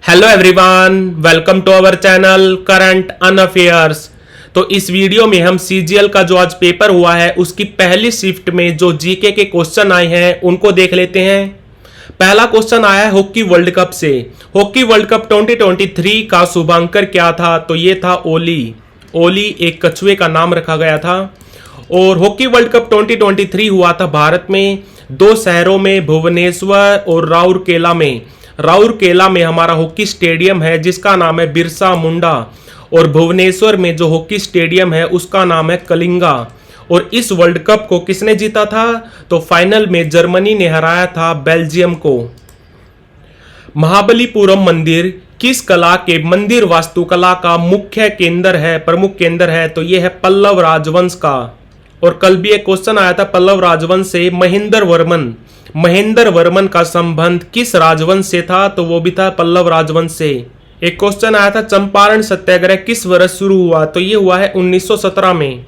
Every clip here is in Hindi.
Hello everyone, welcome to our channel current unaffairs. तो इस वीडियो में हम सीजीएल का जो आज पेपर हुआ है उसकी पहली शिफ्ट में जो जीके के क्वेश्चन आए हैं उनको देख लेते हैं। पहला क्वेश्चन आया है हॉकी वर्ल्ड कप से। हॉकी वर्ल्ड कप 2023 का शुभांकर क्या था? तो ये था ओली। ओली एक कछुए का नाम रखा गया था। और हॉकी वर्ल्ड कप 2023 हुआ था भारत में दो शहरों में, भुवनेश्वर और राउरकेला में। राउरकेला में हमारा हॉकी स्टेडियम है जिसका नाम है बिरसा मुंडा, और भुवनेश्वर में जो हॉकी स्टेडियम है उसका नाम है कलिंगा। और इस वर्ल्ड कप को किसने जीता था? तो फाइनल में जर्मनी ने हराया था बेल्जियम को। महाबलीपुरम मंदिर किस कला के मंदिर वास्तुकला का मुख्य केंद्र है, प्रमुख केंद्र है? तो यह है पल्लव राजवंश का। और कल भी एक क्वेश्चन आया था पल्लव राजवंश से, महेंद्र वर्मन का संबंध किस राजवंश से था? तो वो भी था पल्लव राजवंश से। एक क्वेश्चन आया था चंपारण सत्याग्रह किस वर्ष शुरू हुआ? तो ये हुआ है 1917 में।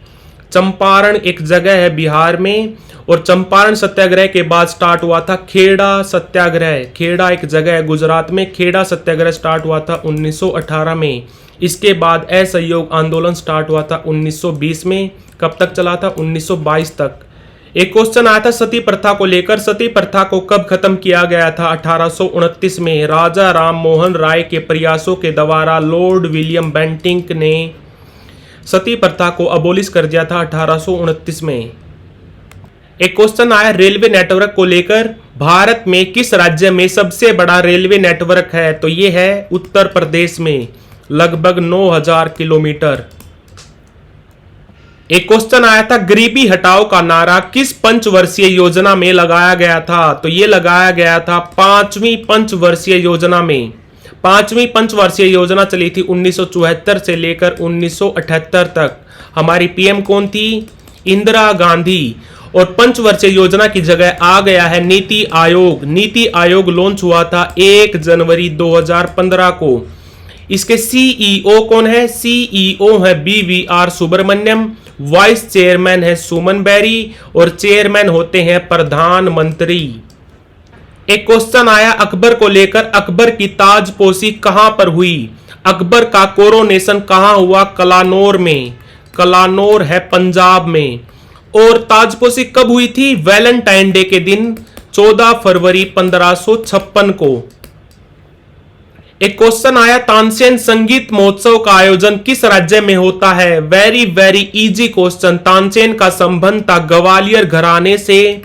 चंपारण एक जगह है बिहार में, और चंपारण सत्याग्रह के बाद स्टार्ट हुआ था खेड़ा सत्याग्रह। खेड़ा एक जगह है गुजरात में, खेड़ा सत्याग्रह स्टार्ट हुआ था 1918 में। इसके बाद असहयोग आंदोलन स्टार्ट हुआ था 1920 में। कब तक चला था? 1922 तक। एक क्वेश्चन आया था सती प्रथा को लेकर। सती प्रथा को कब खत्म किया गया था? 1829 में। राजा राम मोहन राय के प्रयासों के द्वारा लॉर्ड विलियम बेंटिंक ने सती प्रथा को अबोलिश कर दिया था 1829 में। एक क्वेश्चन आया रेलवे नेटवर्क को लेकर। भारत में किस राज्य में सबसे बड़ा रेलवे नेटवर्क है? तो ये है उत्तर प्रदेश में, लगभग 9000 किलोमीटर। एक क्वेश्चन आया था गरीबी हटाओ का नारा किस पंचवर्षीय योजना में लगाया गया था? तो ये लगाया गया था 5वीं पंचवर्षीय योजना में। 5वीं पंचवर्षीय योजना चली थी 1974 से लेकर 1978 तक। हमारी पीएम कौन थी? इंदिरा गांधी। और पंचवर्षीय योजना की जगह आ गया है नीति आयोग। नीति आयोग लॉन्च हुआ था 1 जनवरी 2015 को। इसके सीईओ कौन है? सीईओ है BVR सुब्रमण्यम, वाइस चेयरमैन है सुमन बेरी, और चेयरमैन होते हैं प्रधानमंत्री। एक क्वेश्चन आया अकबर को लेकर। अकबर की ताजपोशी कहां पर हुई? अकबर का कोरोनेशन कहां हुआ? कलानौर में। कलानौर है पंजाब में। और ताजपोशी कब हुई थी? वैलेंटाइन डे के दिन 14 फरवरी 1556 को। एक क्वेश्चन आया तानसेन संगीत महोत्सव का आयोजन किस राज्य में होता है? Very very easy question. Tansen का संबंध था ग्वालियर घराने से,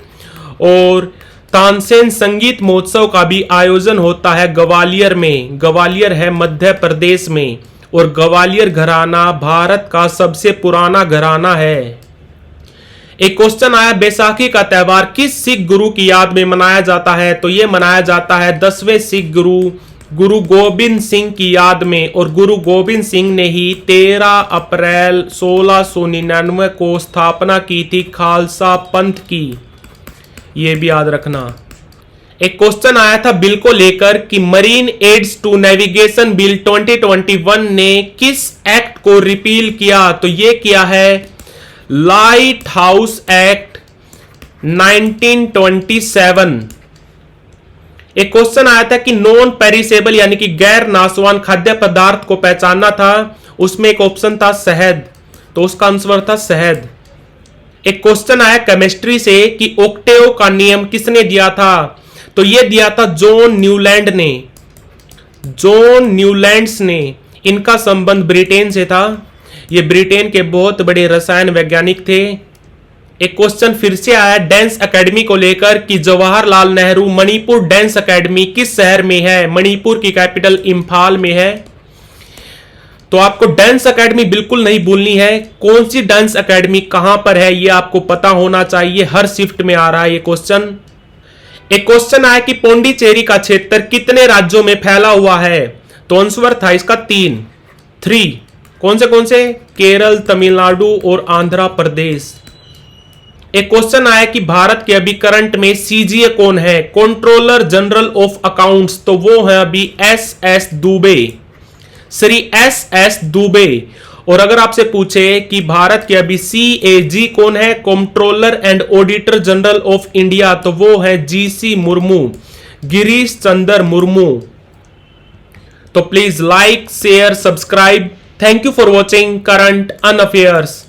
और तानसेन संगीत महोत्सव का भी आयोजन होता है ग्वालियर में। ग्वालियर है मध्य प्रदेश में, और ग्वालियर घराना भारत का सबसे पुराना घराना है। एक क्वेश्चन आया बैसाखी का त्यौहार किस सिख गुरु की याद में मनाया जाता है? तो यह मनाया जाता है 10वें सिख गुरु गोबिंद सिंह की याद में। और गुरु गोबिंद सिंह ने ही 13 अप्रैल 1699 को स्थापना की थी खालसा पंथ की। यह भी याद रखना। एक क्वेश्चन आया था बिल को लेकर कि marine aids to navigation bill 2021 ने किस एक्ट को रिपील किया? तो यह किया है लाइट हाउस एक्ट 1927। एक क्वेश्चन आया था कि नॉन पेरिसेबल यानी कि गैर नाशवान खाद्य पदार्थ को पहचानना था। उसमें एक ऑप्शन था शहद, तो उसका आंसर था शहद। एक क्वेश्चन आया केमिस्ट्री से कि ऑक्टेव का नियम किसने दिया था? तो यह दिया था जॉन न्यूलैंड ने। जॉन न्यूलैंड्स ने। इनका संबंध ब्रिटेन से था। ये ब्रिटेन के बहुत बड़े रसायन वैज्ञानिक थे। एक क्वेश्चन फिर से आया डांस एकेडमी को लेकर कि जवाहरलाल नेहरू मणिपुर डांस एकेडमी किस शहर में है? मणिपुर की कैपिटल इंफाल में है। तो आपको डांस एकेडमी बिल्कुल नहीं भूलनी है। कौन सी डांस एकेडमी कहां पर है यह आपको पता होना चाहिए। हर शिफ्ट में आ रहा है ये क्वेश्चन। एक क्वेश्चन आया कि पौंडीचेरी का क्षेत्र कितने राज्यों में फैला हुआ है? तो आंसर था इसका 3। कौन से? केरल, तमिलनाडु और आंध्र प्रदेश। एक क्वेश्चन आया कि भारत के अभी करंट में सीजीए कौन है? Controller general of accounts. तो वो है अभी SS दुबे, श्री SS दुबे। और अगर आपसे पूछे कि भारत के अभी CAG कौन है? Controller and auditor general of India. तो वो है GC मुर्मू, गिरीश चंद्र मुर्मू। तो please like share subscribe. Thank you for watching current अन अफेयर्स।